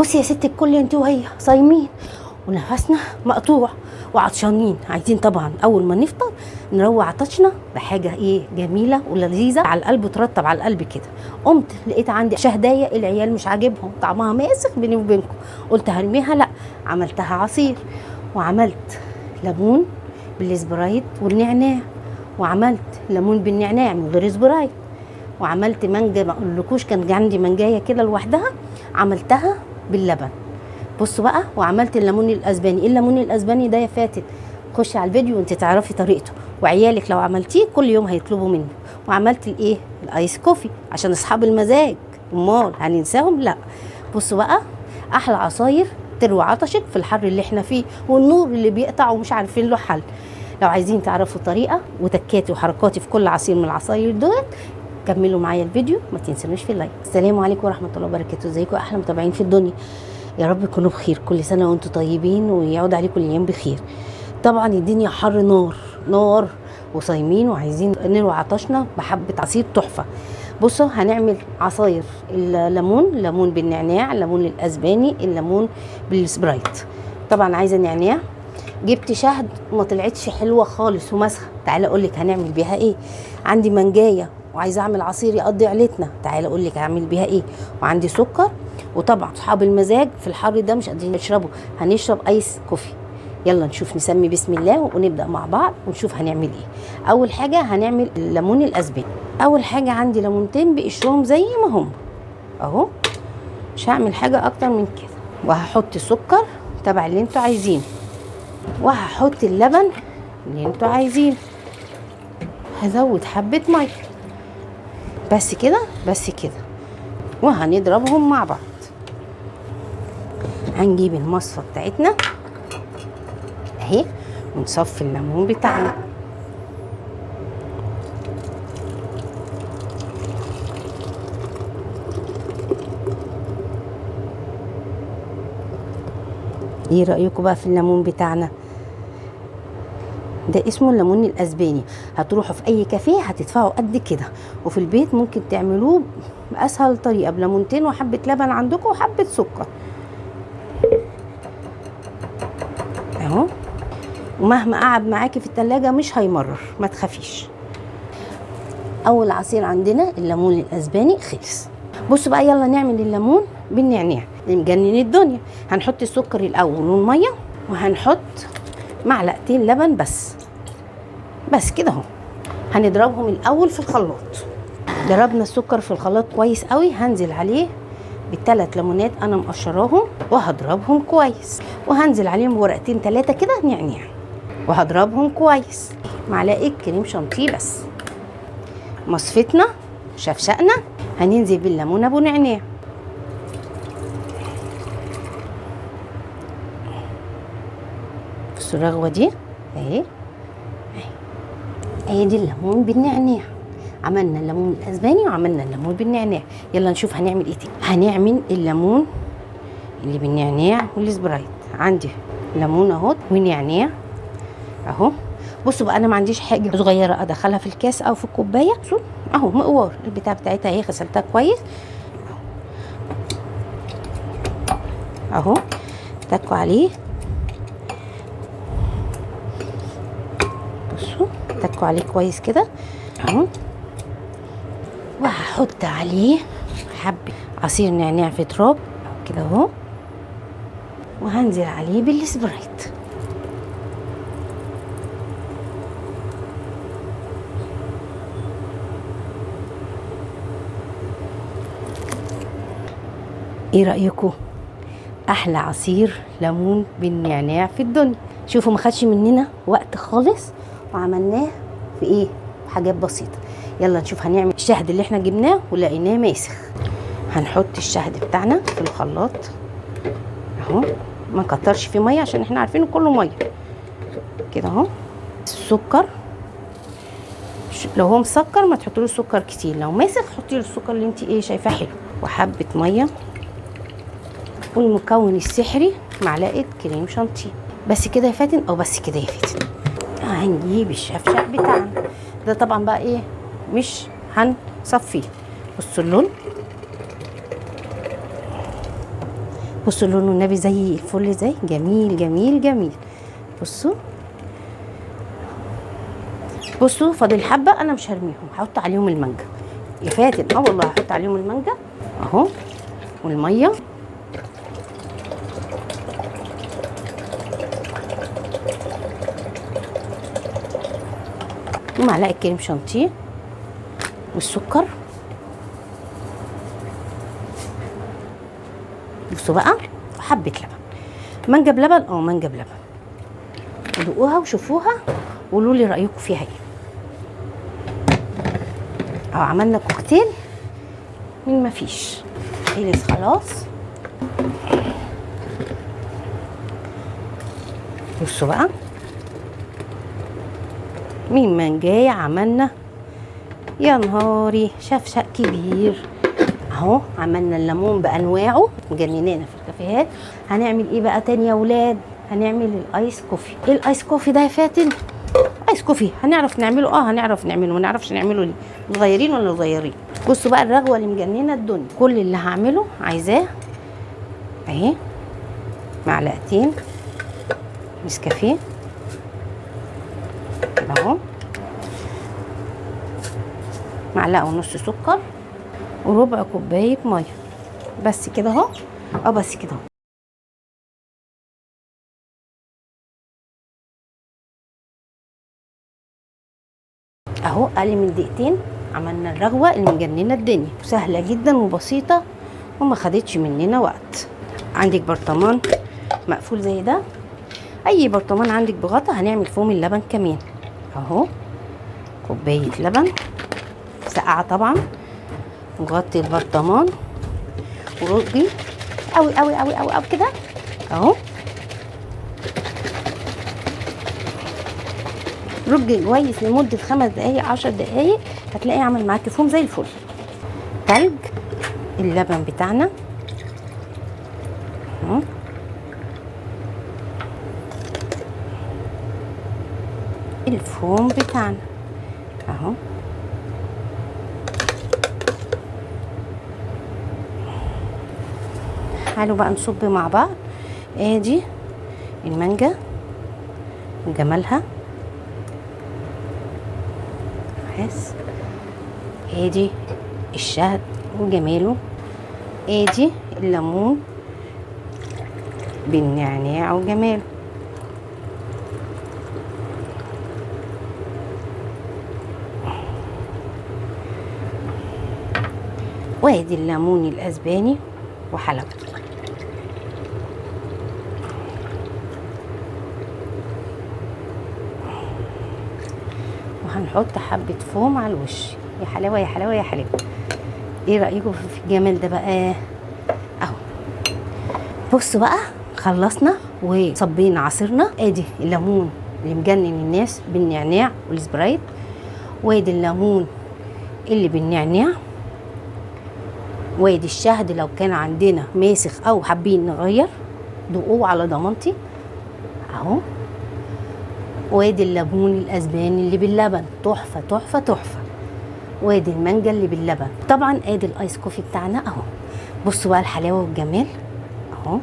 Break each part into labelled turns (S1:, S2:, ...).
S1: بصي يا ست الكل، انت وهي صايمين ونفسنا مقطوع وعطشانين، عايزين طبعا اول ما نفطر نروق عطشنا بحاجه ايه جميله ولذيذه على القلب وترطب على القلب كده. قمت لقيت عندي شهدايه، العيال مش عاجبهم طعمها ماسخ بيني وبينكم، قلت هرميها، لا عملتها عصير، وعملت ليمون بالسبرايت والنعناع، وعملت ليمون بالنعناع من غير سبرايت، وعملت مانجا ما اقولكوش كان عندي مانجايه كده لوحدها عملتها باللبن. بصوا بقى، وعملت الليمون الاسباني. الليمون الاسباني ده يا فاتت خشي على الفيديو وانت تعرفي طريقته، وعيالك لو عملتيه كل يوم هيطلبوا منه. وعملت الايه الايس كوفي عشان اصحاب المزاج، امال هننساهم؟ لا. بصوا بقى، احلى عصاير تروي عطشك في الحر اللي احنا فيه والنور اللي بيقطع ومش عارفين له حل. لو عايزين تعرفوا طريقه وتكاتي وحركاتي في كل عصير من العصاير دول كملوا معايا الفيديو، ما تنسونوش في اللايك. السلام عليكم ورحمه الله وبركاته، ازيكم احلى متابعين في الدنيا؟ يا رب تكونوا بخير، كل سنه وانتم طيبين ويعود عليكم الايام بخير. طبعا الدنيا حر نار نار وصايمين وعايزين نروي عطشنا بحبه عصير تحفه. بصوا هنعمل عصاير الليمون، ليمون بالنعناع، ليمون الاسباني، الليمون بالسبرايت. طبعا عايزه نعناع، جبت شهد وما طلعتش حلوه خالص ومسخه، تعالى اقول لك هنعمل بيها ايه. عندي منجايه وعايزه اعمل عصير يقضي عيلتنا، تعالى اقول لك هعمل بيها ايه. وعندي سكر، وطبعا اصحاب المزاج في الحر ده مش قادرين يشربوا، هنشرب ايس كوفي. يلا نشوف، نسمي بسم الله ونبدا مع بعض ونشوف هنعمل ايه. اول حاجه هنعمل الليمون الاسباني. اول حاجه عندي ليمونتين بقشرهم زي ما هم اهو، مش هعمل حاجه اكتر من كده. وهحط سكر تبع اللي انتوا عايزينه، وهحط اللبن اللي انتوا عايزينه، هزود حبه ميه بس كده بس كده، وهنضربهم مع بعض. هنجيب المصفى بتاعتنا اهي ونصفي الليمون بتاعنا. ايه رأيكم بقى في الليمون بتاعنا ده؟ اسمه الليمون الاسباني. هتروحوا في اي كافيه هتدفعوا قد كده، وفي البيت ممكن تعملوه باسهل طريقه بليمونتين وحبه لبن عندكم وحبه سكر اهو، ومهما قعد معاكي في التلاجة مش هيمرر، ما تخافيش. اول عصير عندنا الليمون الاسباني خلص. بصوا بقى، يلا نعمل الليمون بالنعناع اللي مجنن الدنيا. هنحط السكر الاول والميه، وهنحط معلقتين لبن بس كده اهو. هنضربهم الاول في الخلاط. ضربنا السكر في الخلاط كويس قوي، هنزل عليه بالثلاث ليمونات انا مقشراهم وهضربهم كويس، وهنزل عليهم بورقتين 3 كده نعناع وهضربهم كويس. معلقه كريم شانتيه بس. مصفتنا شفشقنا، هننزل بالليمون ابو نعناع. بصوا الرغوه دي اهي، اهي دي الليمون بالنعناع. عملنا الليمون الاسباني وعملنا الليمون بالنعناع. يلا نشوف هنعمل ايه تاني. هنعمل الليمون اللي بالنعناع والسبرايت. عندي ليمون اهو ونعناع اهو. بصوا بقى، انا ما عنديش حاجه صغيره ادخلها في الكاس او في الكوبايه. بصوا اهو مقوار البتاع بتاعتها اهي، غسلتها كويس اهو. تكوا عليه، بصوا تكوا عليه كويس كده اهو. وهحط عليه حبه عصير نعناع في تراب كده اهو، وهنزل عليه بالسبرايت. ايه رأيكم؟ احلى عصير ليمون بالنعناع في الدنيا. شوفوا ما خدش مننا وقت خالص، وعملناه في ايه، حاجات بسيطه. يلا نشوف هنعمل الشهد اللي احنا جبناه ولقيناه ماسخ. هنحط الشهد بتاعنا في الخلاط اهو، ما نكترش فيه ميه عشان احنا عارفينه كله ميه كده اهو. السكر لو هو مسكر ما تحطيلوش سكر كتير، لو ماسخ حطي له السكر اللي انت ايه شايفاه حلو. وحبه ميه، والمكون السحري معلقه كريم شانتيه. بس كده يا فاتن، او بس كده يا فاتن. هنجيب الشفشق بتاعنا ده، طبعا بقى ايه مش هنصفيه. بصوا اللون، بصوا لونه النبي زي الفل، زي جميل جميل جميل. بصوا بصوا فاضل حبه، انا مش هرميهم، هحط عليهم المانجا يا فاتن. والله هحط عليهم المانجا اهو، والميه ومعلقه كريم شانتيه والسكر. بصوا بقى، حبه لبن. مانجا بلبن، مانجا بلبن. دوقوها وشوفوها وقولوا لي رايكم فيها ايه. عملنا كوكتيل من ما فيش، خلص خلاص. بصوا بقى، من مانجاية عملنا يا نهاري شفشق كبير اهو. عملنا الليمون بانواعه مجننانا في الكافيهات. هنعمل ايه بقى تاني يا ولاد؟ هنعمل الايس كوفي. ايه الايس كوفي ده يا فاتن؟ ايس كوفي هنعرف نعمله، هنعرف نعمله. ما نعرفش نعمله ليه؟ صغيرين ولا صغيرين؟ بصوا بقى الرغوه اللي مجننه الدنيا. كل اللي هعمله عايزاه اهي، معلقتين نسكافيه اهو، معلقه ونص سكر، وربع كوبايه ميه. بس كده اهو، بس كده اهو. اقل من دقيقتين عملنا الرغوه اللي مجننه الدنيا، سهله جدا وبسيطه وما خدتش مننا وقت. عندك برطمان مقفول زي ده، اي برطمان عندك بغطا. هنعمل فوم اللبن كمان اهو، كوبايه لبن ساقعه طبعا. نغطي البرطمان ورجي قوي قوي قوي قوي قوي كده اهو. رجي كويس لمده 5 دقايق 10 دقايق، هتلاقيه عمل معاكي فوم زي الفل. تلج اللبن بتاعنا اهو، الفوم بتاعنا اهو. تعالوا بقى نصب مع بعض. ادي المانجا وجمالها، بس ادي الشهد وجماله، ادي الليمون بالنعناع وجماله، وادي الليمون الاسباني وحلاوته. وهنحط حبه فوم على الوش. يا حلاوه يا حلاوه يا حلاوه. ايه رايكم في الجمال ده بقى اهو؟ بصوا بقى، خلصنا وصبينا عصيرنا. ادي الليمون اللي مجنن الناس بالنعناع والسبرايت، وادي الليمون اللي بالنعناع، وادي الشهد لو كان عندنا ماسخ او حابين نغير دوقوه على ضمانتي اهو، وادي الليمون الاسباني اللي باللبن تحفه تحفه تحفه، وادي المانجا اللي باللبن. طبعا ادي الايس كوفي بتاعنا اهو. بصوا بقى الحلاوه والجمال اهو.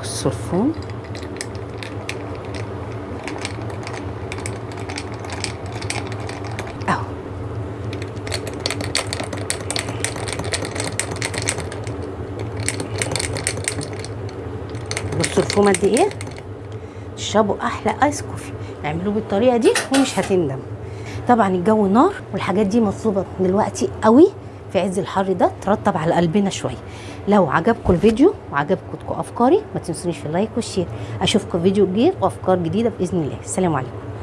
S1: بصوا الفوم اهو. بصوا الفوم قد ايه. اشربوا احلى ايس كوفي، اعملوه بالطريقه دي ومش هتندم. طبعا الجو نار والحاجات دي مطلوبه دلوقتي قوي في عز الحر ده، ترطب على قلبنا شويه. لو عجبكم الفيديو وعجبكم افكاري ما تنسونيش في اللايك والشير. اشوفكم فيديو جديد وافكار جديده باذن الله. السلام عليكم.